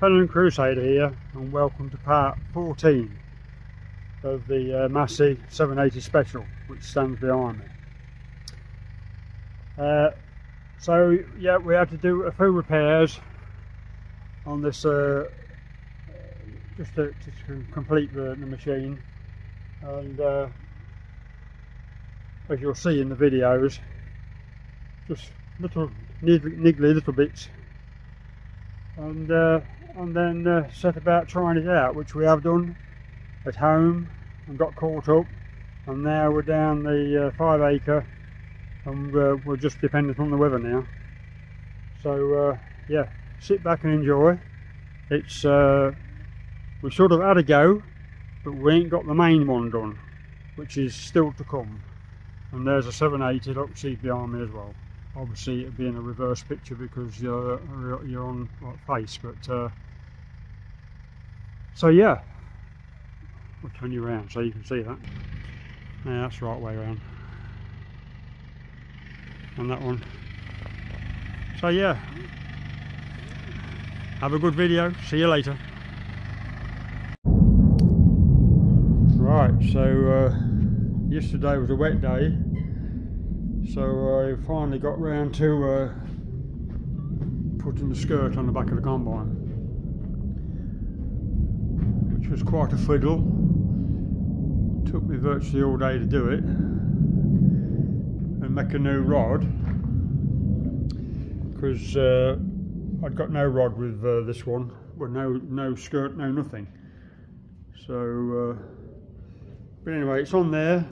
Fellow Crusader here, and welcome to part 14 of the Massey 780 Special, which stands behind me. So yeah, we had to do a few repairs on this just to complete the machine, and as you'll see in the videos, just little niggly little bits, and then set about trying it out, which we have done at home and got caught up, and now we're down the 5 acre, and we're just dependent on the weather now. So yeah, sit back and enjoy. It's we sort of had a go, but we ain't got the main one done, which is still to come. And there's a 780, look, see behind me as well. Obviously it'd be in a reverse picture because you're on like face, but so yeah, we'll turn you around so you can see that. Yeah, that's the right way around. And that one. So yeah, have a good video, see you later. Right, so yesterday was a wet day, so I finally got round to putting the skirt on the back of the combine, which was quite a fiddle. Took me virtually all day to do it and make a new rod, because I'd got no rod with this one, with no skirt, no nothing. So but anyway, it's on there,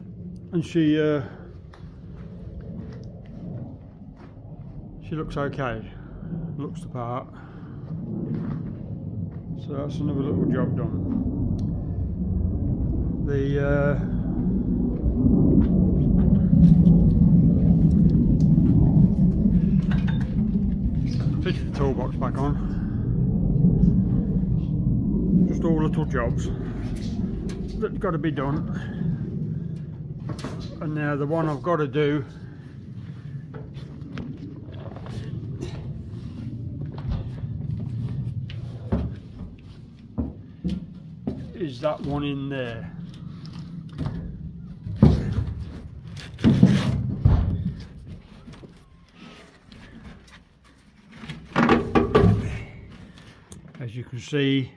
and she looks okay, looks the part. So that's another little job done. The fitted the toolbox back on. Just all little jobs that's got to be done. And now the one I've got to do is that one in there. As you can see,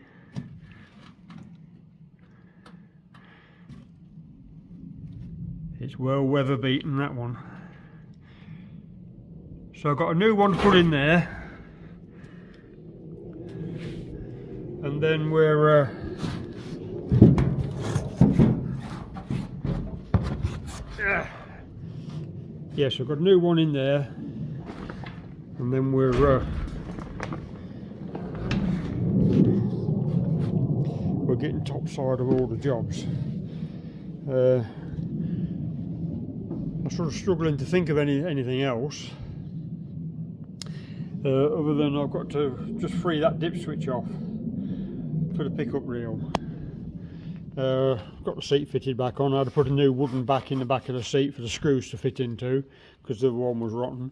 it's well weather beaten, that one. So I've got a new one to put in there, and then we're yes, I've got a new one in there, and then we're getting top side of all the jobs. I'm sort of struggling to think of anything else other than I've got to just free that dip switch off for the pickup reel. Got the seat fitted back on. I had to put a new wooden back in the back of the seat for the screws to fit into, because the other one was rotten.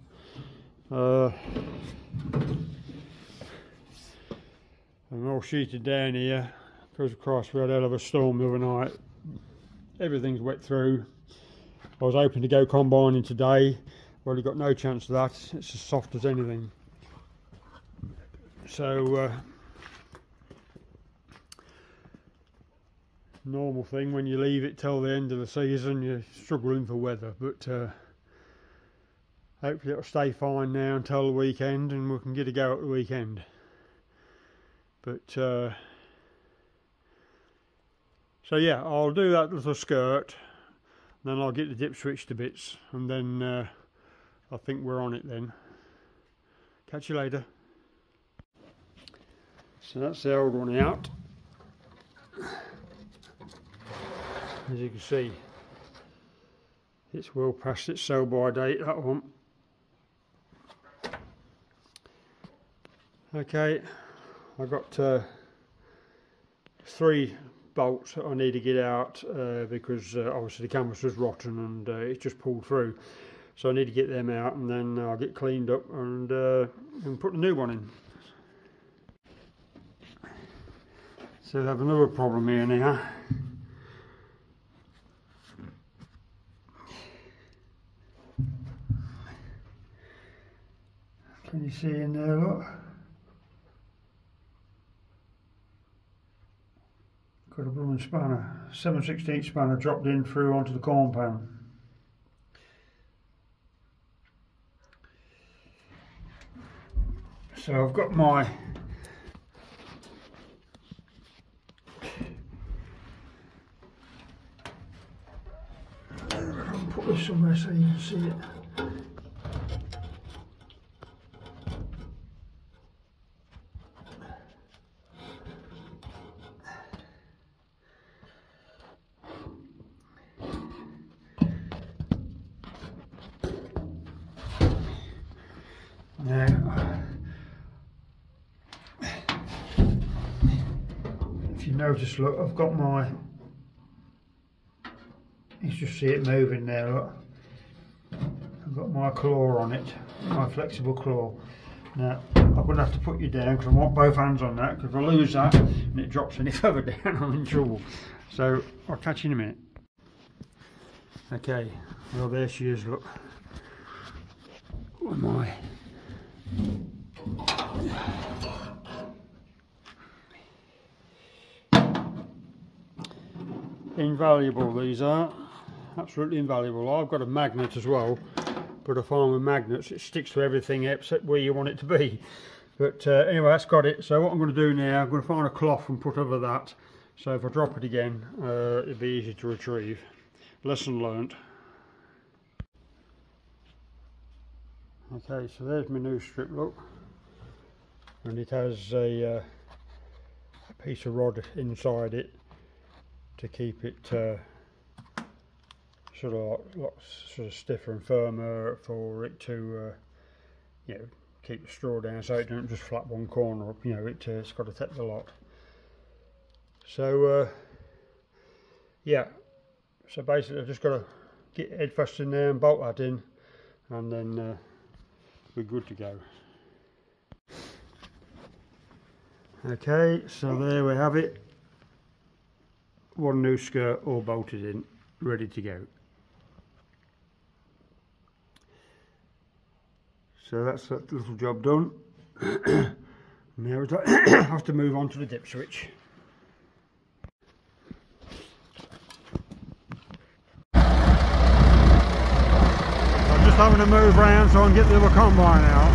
I'm all sheeted down here because of course we had a hell of a storm the other night. Everything's wet through. I was hoping to go combining today. Well, you got no chance of that. It's as soft as anything. So normal thing, when you leave it till the end of the season, you're struggling for weather, but hopefully it'll stay fine now until the weekend, and we can get a go at the weekend. But so yeah, I'll do that little skirt, then I'll get the dip switch to bits, and then I think we're on it then. Catch you later. So that's the old one out. As you can see, it's well past its sell by date, that one. Okay, I've got 3 bolts that I need to get out because obviously the canvas was rotten and it's just pulled through. So I need to get them out, and then I'll get cleaned up and put a new one in. So we have another problem here now. Can you see in there, look? Got a blooming spanner, 7/16 spanner dropped in through onto the corn pan. So I've got my I'll put this somewhere so you can see it. Now, if you notice, look, I've got my, you just see it moving there, look. I've got my claw on it, my flexible claw. Now, I'm going to have to put you down because I want both hands on that, because if I lose that and it drops any further down, I'm in trouble. So, I'll catch you in a minute. Okay, well there she is, look. What am I? Invaluable, these are absolutely invaluable. I've got a magnet as well, but I find with magnets it sticks to everything except where you want it to be. But anyway, that's got it. So what I'm going to do now, I'm going to find a cloth and put over that, so if I drop it again it'll be easy to retrieve. Lesson learnt. Okay, so there's my new strip, look, and it has a piece of rod inside it to keep it sort of stiffer and firmer for it to you know, keep the straw down so it don't just flap one corner up. You know, it's got to take the lot. So yeah, so basically I've just got to get head first in there and bolt that in, and then we're good to go. Okay, so there we have it. One new skirt all bolted in, ready to go. So that's that little job done. Now I have to move on to the dip switch. I'm just having to move around so I can get the other combine out.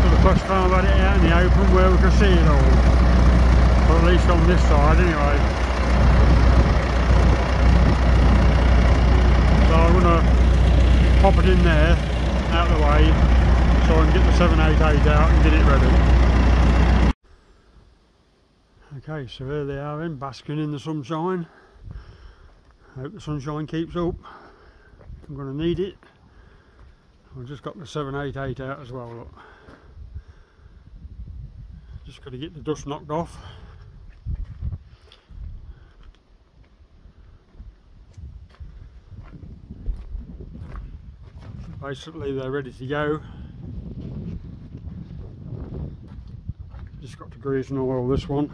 For the first time I've had it out in the open where we can see it all. Or at least on this side anyway. So I'm going to pop it in there, out of the way, so I can get the 788 out and get it ready. Okay, so here they are then, basking in the sunshine. Hope the sunshine keeps up. I'm going to need it. I've just got the 788 out as well, look. Just got to get the dust knocked off. Basically they're ready to go. Just got to grease and oil this one.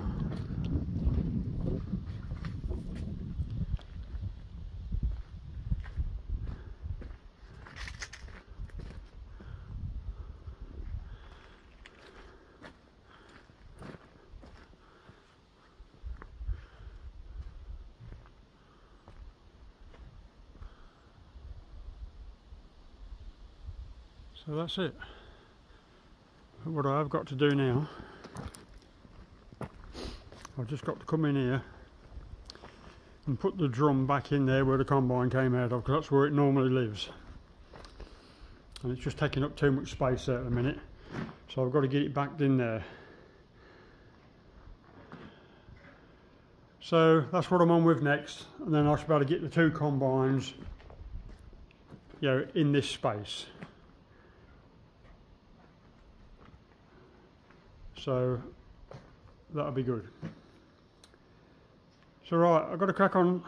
So that's it. But what I've got to do now, I've just got to come in here and put the drum back in there where the combine came out of, because that's where it normally lives. And it's just taking up too much space there at the minute, so I've got to get it backed in there. So that's what I'm on with next, and then I should be able to get the two combines, you know, in this space. So that'll be good. So right, I've got to crack on.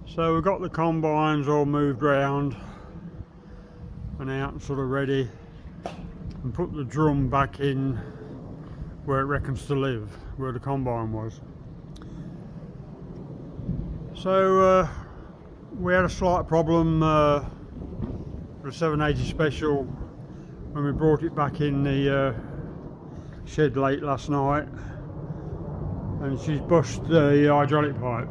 So we've got the combines all moved round. and out and sort of ready, and put the drum back in where it reckons to live, where the combine was. So we had a slight problem with the 780 Special when we brought it back in the shed late last night, and she's bust the hydraulic pipe,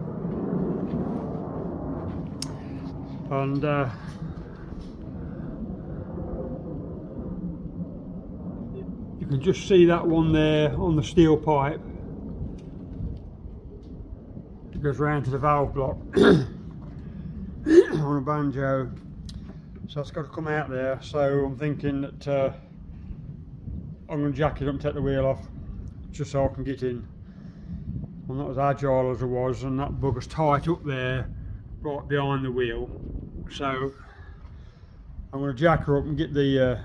and you can just see that one there on the steel pipe. It goes round to the valve block on a banjo, so it's got to come out there. So I'm thinking that I'm going to jack it up and take the wheel off, just so I can get in. I'm not as agile as I was, and that bugger's tight up there right behind the wheel, so I'm going to jack her up and get the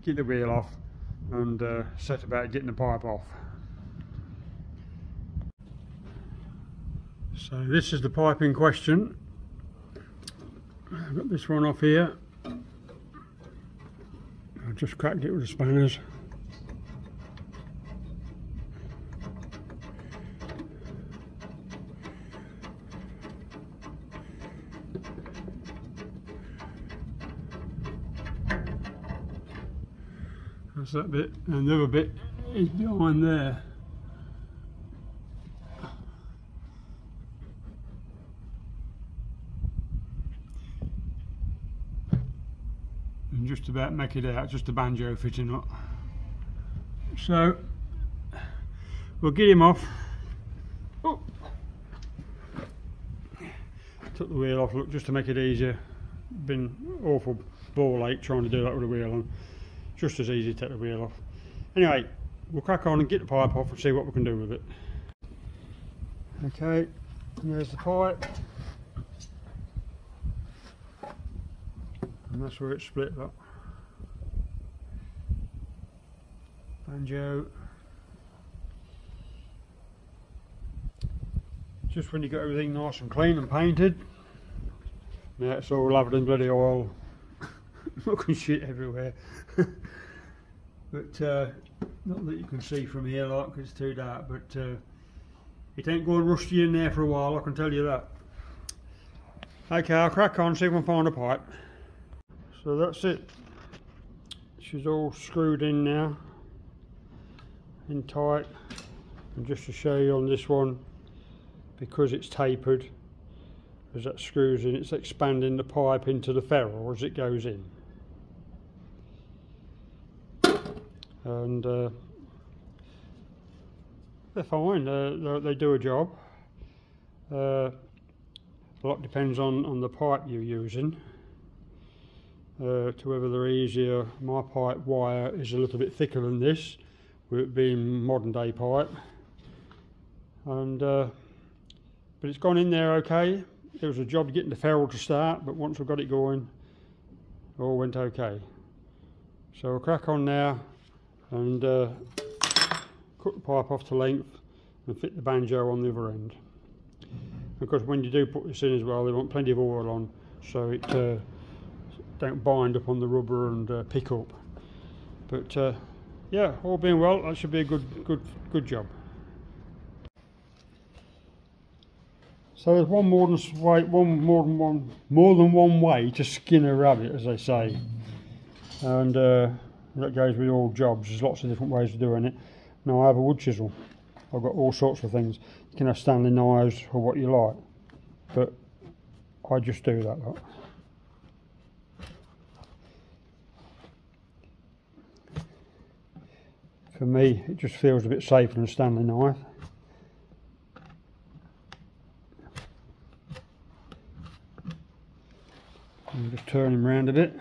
wheel off, and set about getting the pipe off. So this is the pipe in question. I've got this one off here. I just cracked it with the spanners. That's that bit, and the other bit is behind there. And just about make it out, just a banjo fitting up. So we'll get him off. Oh. Took the wheel off, look, just to make it easier. Been awful ball ache trying to do that with the wheel on. Just as easy to take the wheel off. Anyway, we'll crack on and get the pipe off and see what we can do with it. Okay, there's the pipe. And that's where it's split up. Banjo. Just when you got everything nice and clean and painted. Now it's all lathered in bloody oil. Looking shit everywhere. But not that you can see from here, like, 'cause it's too dark, but it ain't going rusty in there for a while, I can tell you that. Okay, I'll crack on, see if I can find a pipe. So that's it. She's all screwed in now, in tight. And just to show you on this one, because it's tapered, as that screws in, it's expanding the pipe into the ferrule as it goes in. And they're fine, they do a job. A lot depends on the pipe you're using. To whether they're easier. My pipe wire is a little bit thicker than this, with it being modern day pipe, and but it's gone in there okay. It was a job getting the ferrule to start, but once I've got it going, it all went okay. So I'll crack on now and cut the pipe off to length and fit the banjo on the other end. Because when you do put this in as well, they want plenty of oil on, so it don't bind up on the rubber and pick up. But yeah, all being well, that should be a good job. So there's more than one way to skin a rabbit, as they say, and that goes with all jobs. There's lots of different ways of doing it. Now I have a wood chisel. I've got all sorts of things. You can have Stanley knives or what you like, but I just do that lot. For me, it just feels a bit safer than a Stanley knife. And just turn him round a bit.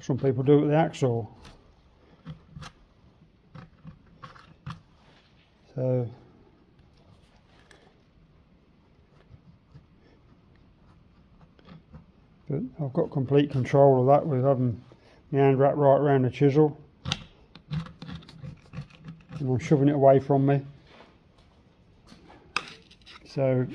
Some people do it with the hacksaw. So but I've got complete control of that with having my hand wrapped right around the chisel. and I'm shoving it away from me. So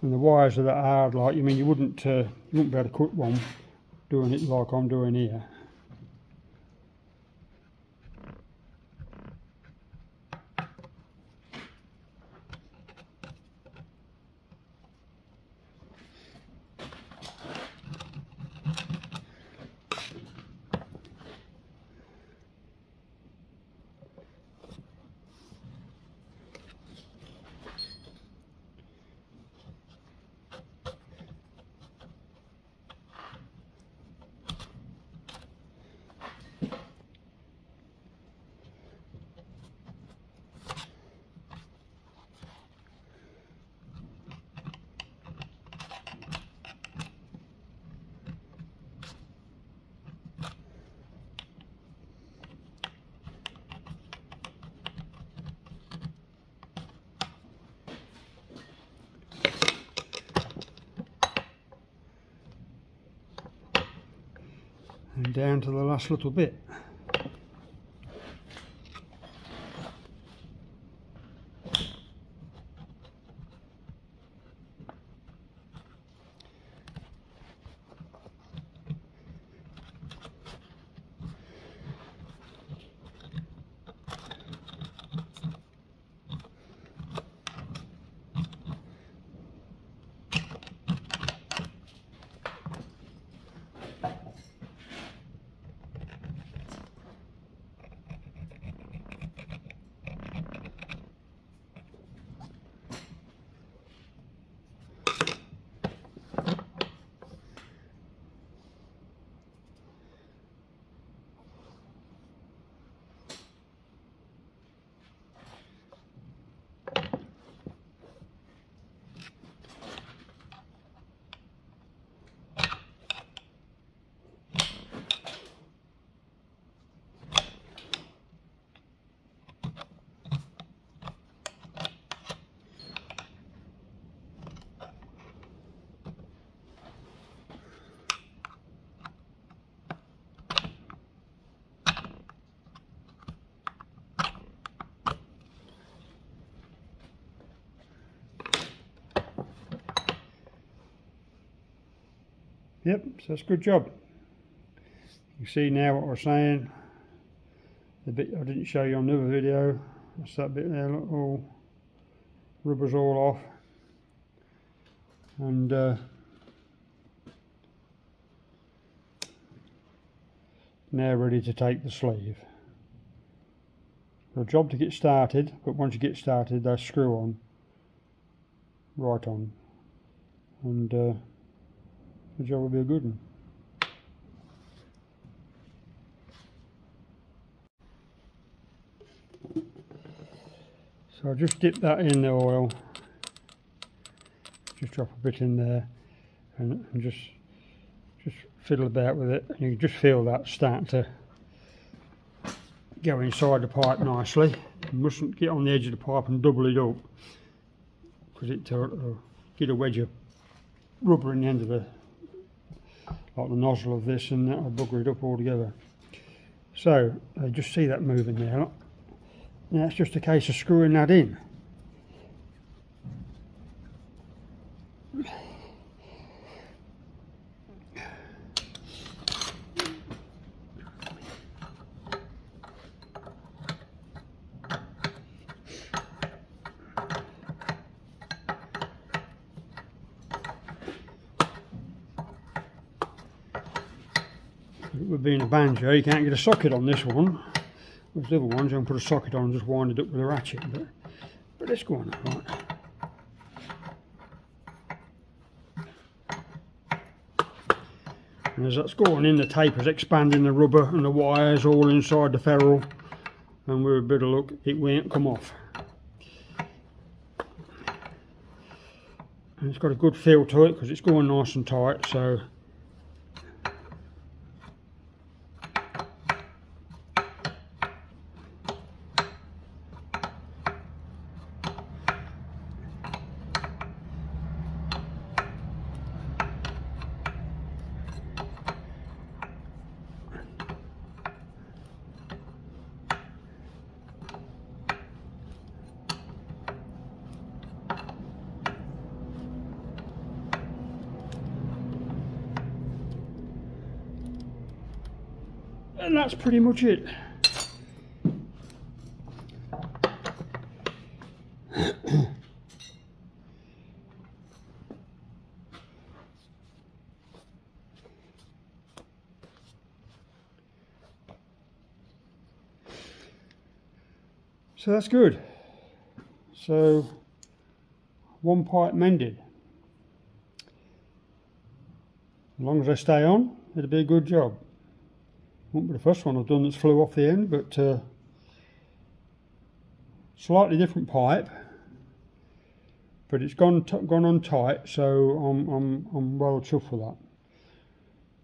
and the wires are that hard, like, I mean, you wouldn't be able to cut one doing it like I'm doing here. And down to the last little bit. Yep, so that's a good job. You see now what we're saying. The bit I didn't show you on the other video, that's that bit there, look, all rubber's all off. And now ready to take the sleeve. A job to get started, but once you get started, they screw on right on, and the job will be a good one. So I'll just dip that in the oil, just drop a bit in there, and just fiddle about with it, and you can just feel that starting to go inside the pipe nicely. You mustn't get on the edge of the pipe and double it up, because it'll get a wedge of rubber in the end of the, like the nozzle of this, and that'll bugger it up altogether. So just see that moving there. Look. Now it's just a case of screwing that in. With being a banjo, you can't get a socket on this one. With the other ones, you can put a socket on and just wind it up with a ratchet. But it's going all right. And as that's going in, the tape is expanding the rubber and the wires all inside the ferrule, and with a bit of luck it won't come off. And it's got a good feel to it because it's going nice and tight, so and that's pretty much it. So that's good. So one pipe mended. As long as I stay on, it'll be a good job. Won't be the first one I've done that's flew off the end, but slightly different pipe, but it's gone on tight, so I'm well chuffed for that.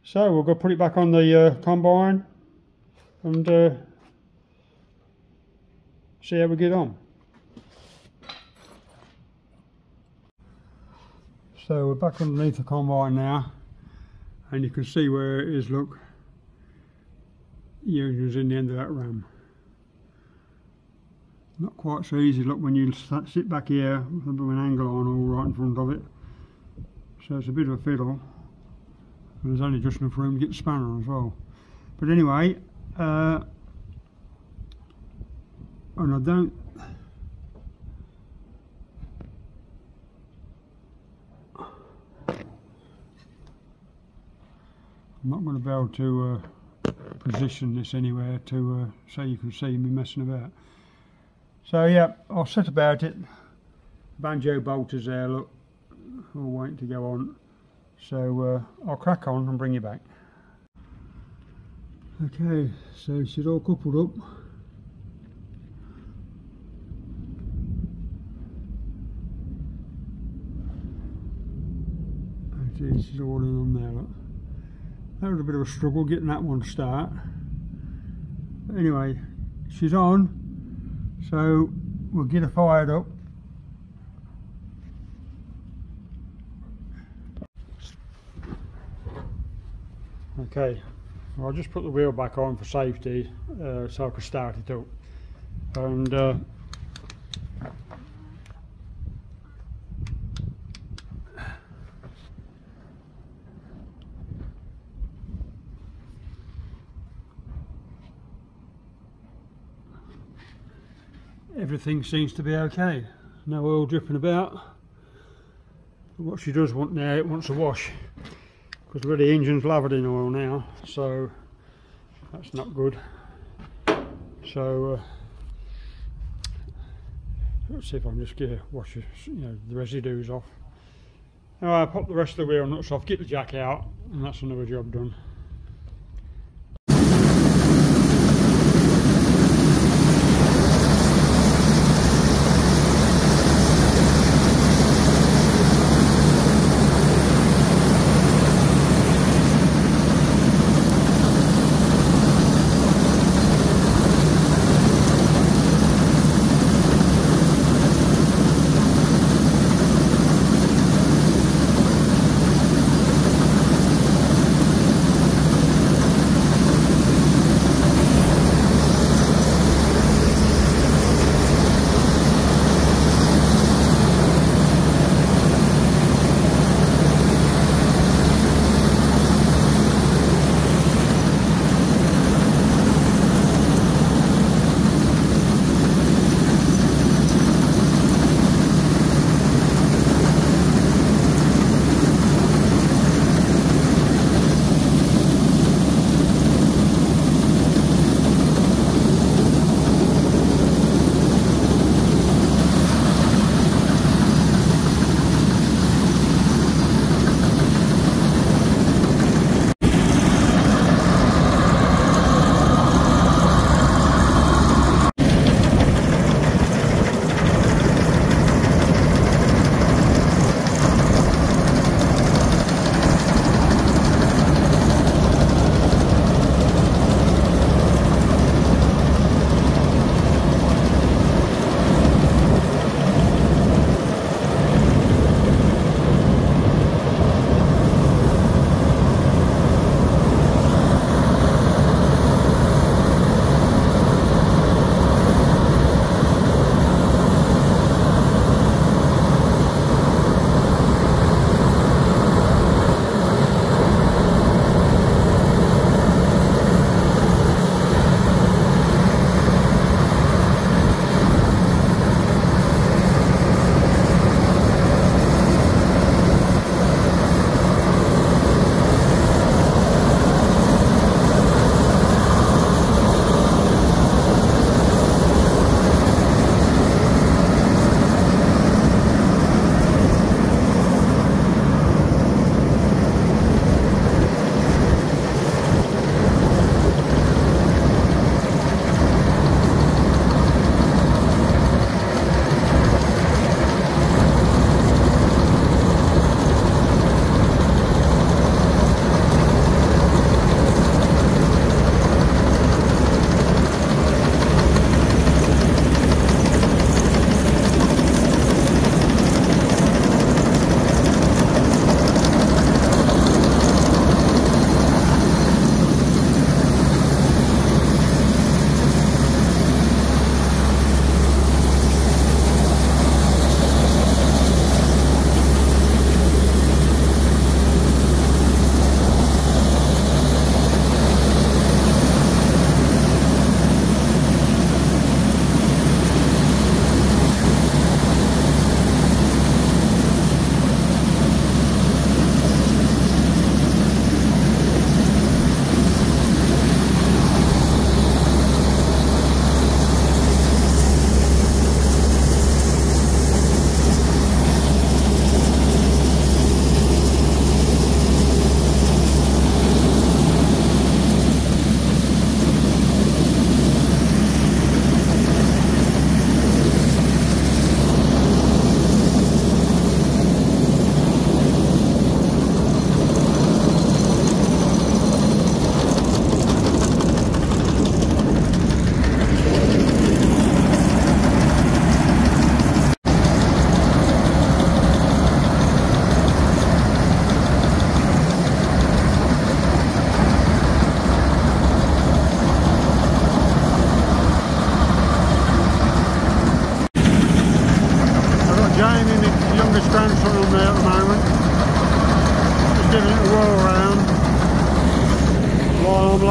So we'll go put it back on the combine and see how we get on. So we're back underneath the combine now, and you can see where it is. Look, the engine's in the end of that ram. Not quite so easy, look, when you sit back here with an angle on all right in front of it. So it's a bit of a fiddle. And there's only just enough room to get the spanner on as well. But anyway, and I don't... I'm not going to be able to position this anywhere to so you can see me messing about. So yeah, I'll set about it. Banjo bolters there, look, all waiting to go on. So I'll crack on and bring you back. Okay, so she's all coupled up. She's all in on there, look. That was a bit of a struggle getting that one to start. But anyway, she's on, so we'll get her fired up. Okay, well, I'll just put the wheel back on for safety so I can start it up. And everything seems to be okay. No oil dripping about. But what she does want now, it wants a wash, because the engine's lathered in oil now, so that's not good. So let's see if I can just get wash the residues off. Now I'll pop the rest of the wheel nuts off, get the jack out, and that's another job done.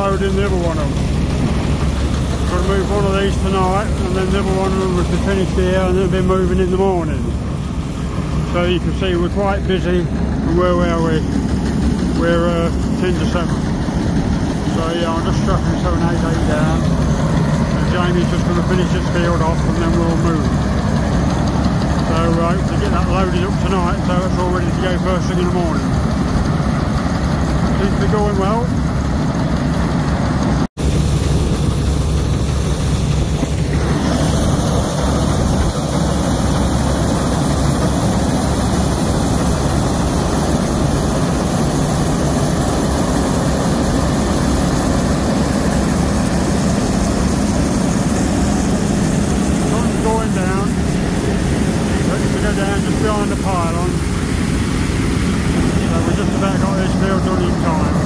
loading the other one up. Got to move one of these tonight, and then the other one will be finished here, and then be moving in the morning. So you can see we're quite busy. And where are we? We're 10 to 7. So yeah, I'm just strapping 788 down, and Jamie's just going to finish this field off, and then we'll move. So hope to get that loaded up tonight, so it's all ready to go first thing in the morning. Seems to be going well. Sun's going down. Ready to go down just behind the pylon. So we just about got this field done in time.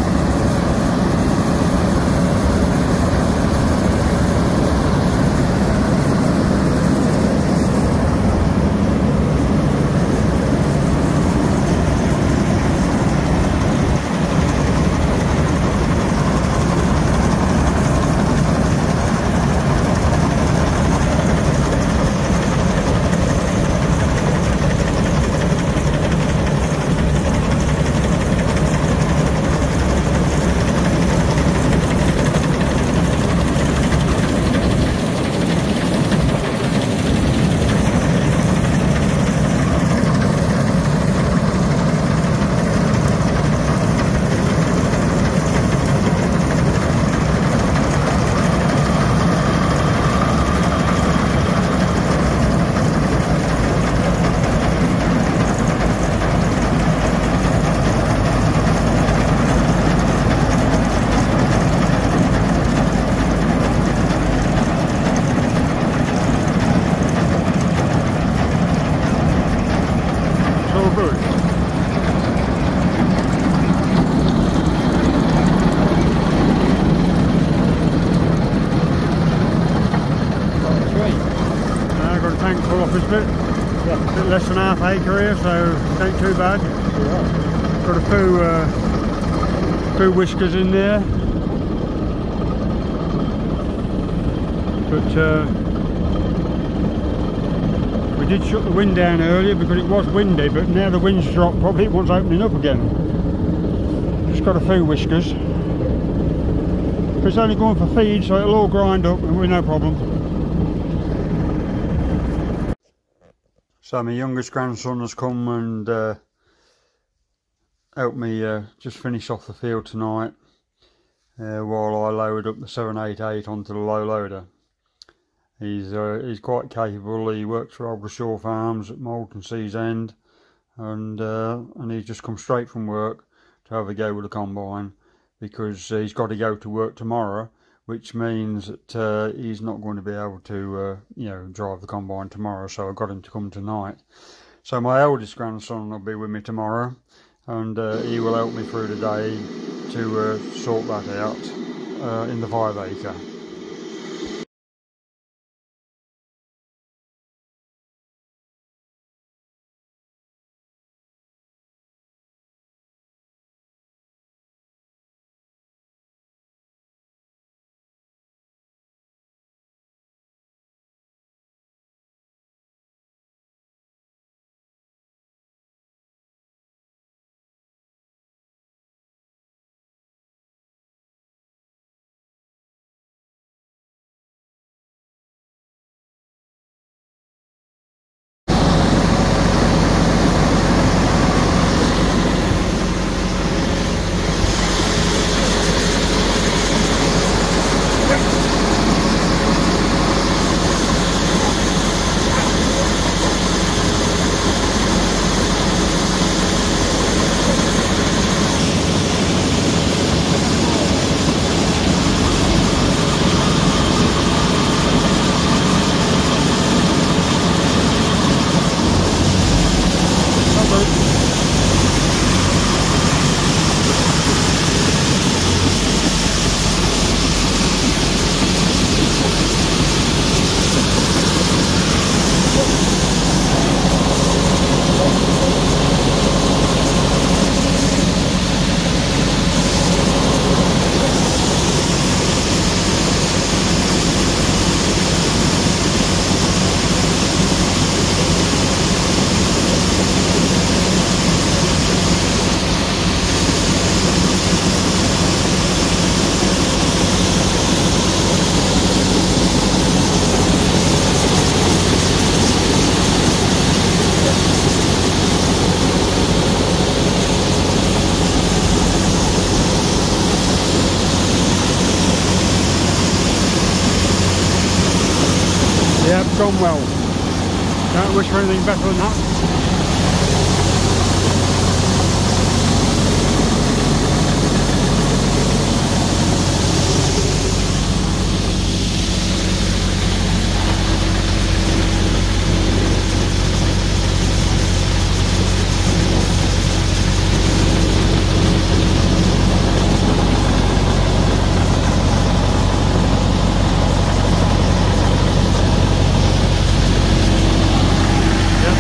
Tank full off this bit. Yeah. A bit less than half acre here, so it ain't too bad. Yeah. Got a few whiskers in there. But we did shut the wind down earlier because it was windy, but now the wind's dropped, probably it wants opening up again. Just got a few whiskers. But it's only going for feed, so it'll all grind up and we're no problem. So my youngest grandson has come and helped me just finish off the field tonight while I load up the 788 onto the low loader. He's quite capable. He works for Aldershaw Farms at Moulton Seas End, and he's just come straight from work to have a go with the combine because he's got to go to work tomorrow, which means that he's not going to be able to drive the combine tomorrow, so I got him to come tonight. So my eldest grandson will be with me tomorrow, and he will help me through the day to sort that out in the 5 acre. gone well. Don't wish for anything better than that.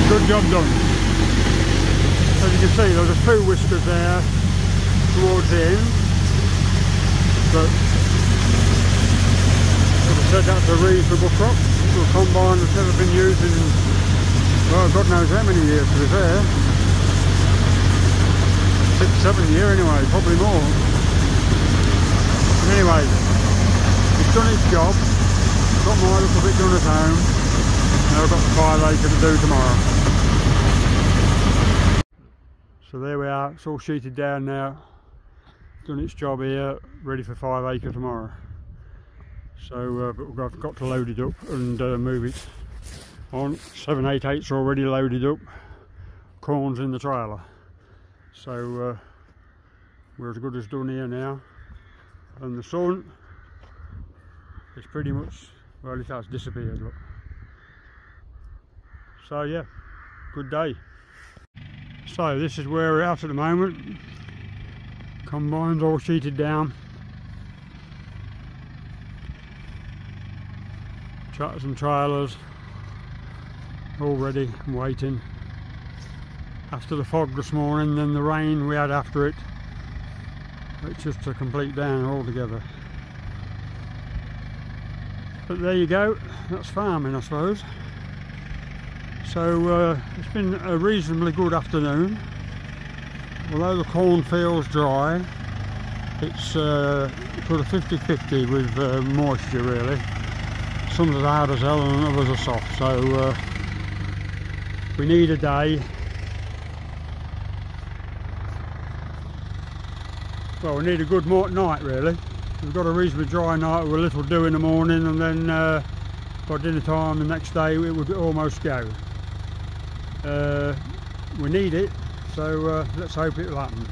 Good job done. As you can see, there's a few whiskers there towards the end, but as I said, that's a reasonable crop for a combine that's never been used in, well, God knows how many years to be fair. 6, 7 years anyway, probably more. But anyway, it's done its job, got my little bit done at home. Now I've got the 5 acre to do tomorrow. So there we are, it's all sheeted down now, done its job here, ready for 5 acre tomorrow. So but we've got to load it up and move it on. 788's already loaded up, corn's in the trailer. So we're as good as done here now. And the sun is pretty much, well, it has disappeared, look. So yeah, good day. So this is where we're at the moment. Combine's all sheeted down. Tractors and trailers all ready and waiting. After the fog this morning, then the rain we had after it, it's just a complete down altogether. But there you go, that's farming I suppose. So it's been a reasonably good afternoon. Although the corn feels dry, it's sort of 50-50 with moisture really. Some are hard as hell and others are soft, so we need a day. Well, we need a good night really. We've got a reasonably dry night with a little dew in the morning, and then by dinner time the next day it would almost go. We need it, so let's hope it will happen.